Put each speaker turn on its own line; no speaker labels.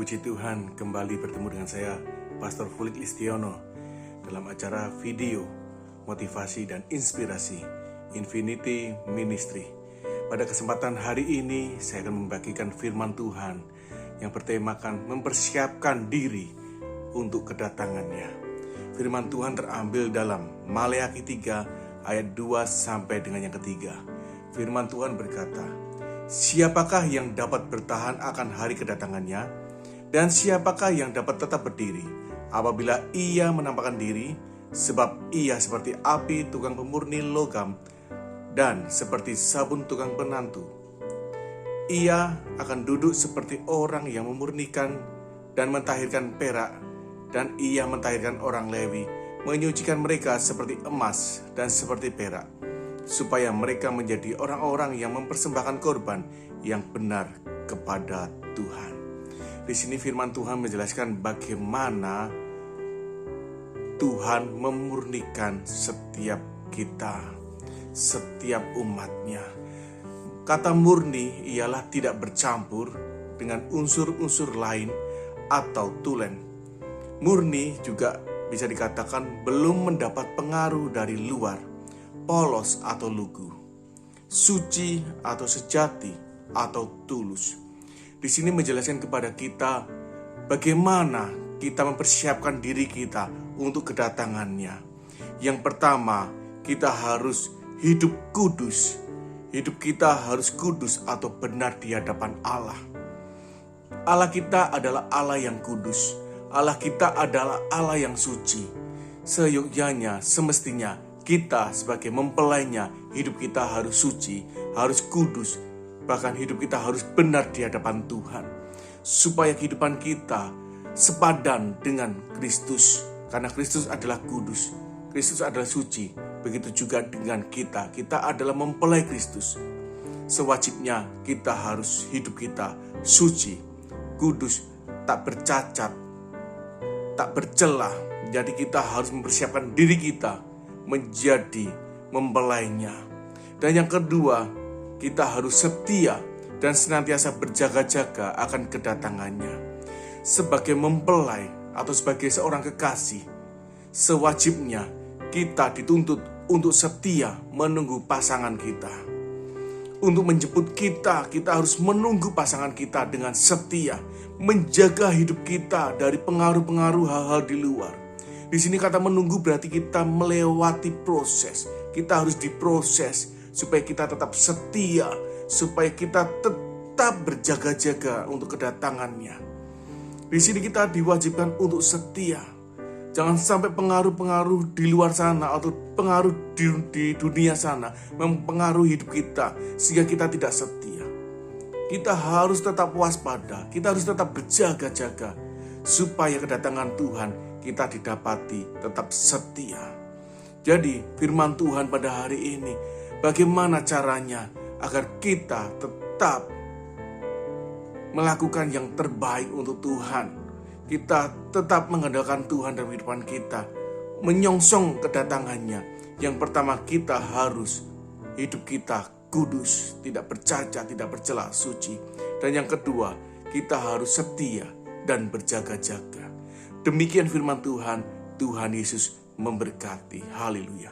Puji Tuhan, kembali bertemu dengan saya, Pastor Fulik Listiono, dalam acara video motivasi dan inspirasi Infinity Ministry. Pada kesempatan hari ini, saya akan membagikan firman Tuhan yang bertemakan mempersiapkan diri untuk kedatangannya. Firman Tuhan terambil dalam Maleakhi 3 ayat 2 sampai dengan yang ketiga. Firman Tuhan berkata, "Siapakah yang dapat bertahan akan hari kedatangannya? Dan siapakah yang dapat tetap berdiri apabila ia menampakkan diri? Sebab ia seperti api tukang pemurni logam dan seperti sabun tukang penantu. Ia akan duduk seperti orang yang memurnikan dan mentahirkan perak, dan ia mentahirkan orang Lewi, menyucikan mereka seperti emas dan seperti perak, supaya mereka menjadi orang-orang yang mempersembahkan korban yang benar kepada Tuhan." Di sini firman Tuhan menjelaskan bagaimana Tuhan memurnikan setiap kita, setiap umatnya. Kata murni ialah tidak bercampur dengan unsur-unsur lain atau tulen. Murni juga bisa dikatakan belum mendapat pengaruh dari luar, polos atau lugu, suci atau sejati atau tulus. Di sini menjelaskan kepada kita bagaimana kita mempersiapkan diri kita untuk kedatangannya. Yang pertama, kita harus hidup kudus. Hidup kita harus kudus atau benar di hadapan Allah. Allah kita adalah Allah yang kudus. Allah kita adalah Allah yang suci. Seyogyanya, semestinya kita sebagai mempelainya, hidup kita harus suci, harus kudus. Bahkan hidup kita harus benar di hadapan Tuhan, supaya kehidupan kita sepadan dengan Kristus. Karena Kristus adalah kudus, Kristus adalah suci. Begitu juga dengan kita, kita adalah mempelai Kristus. Sewajibnya kita harus hidup kita suci, kudus, tak bercacat, tak bercelah. Jadi kita harus mempersiapkan diri kita menjadi mempelainya. Dan yang kedua, kita harus setia dan senantiasa berjaga-jaga akan kedatangannya. Sebagai mempelai atau sebagai seorang kekasih, sewajibnya kita dituntut untuk setia menunggu pasangan kita. Untuk menjemput kita, kita harus menunggu pasangan kita dengan setia, menjaga hidup kita dari pengaruh-pengaruh hal-hal di luar. Di sini kata menunggu berarti kita melewati proses. Kita harus diproses supaya kita tetap setia, supaya kita tetap berjaga-jaga untuk kedatangannya. Di sini kita diwajibkan untuk setia. Jangan sampai pengaruh-pengaruh di luar sana atau pengaruh di dunia sana mempengaruhi hidup kita sehingga kita tidak setia. Kita harus tetap waspada, kita harus tetap berjaga-jaga supaya kedatangan Tuhan kita didapati tetap setia. Jadi firman Tuhan pada hari ini, bagaimana caranya agar kita tetap melakukan yang terbaik untuk Tuhan. Kita tetap mengandalkan Tuhan dalam kehidupan kita, menyongsong kedatangannya. Yang pertama, kita harus hidup kita kudus, tidak bercacat, tidak bercela, suci. Dan yang kedua, kita harus setia dan berjaga-jaga. Demikian firman Tuhan, Tuhan Yesus memberkati. Haleluya.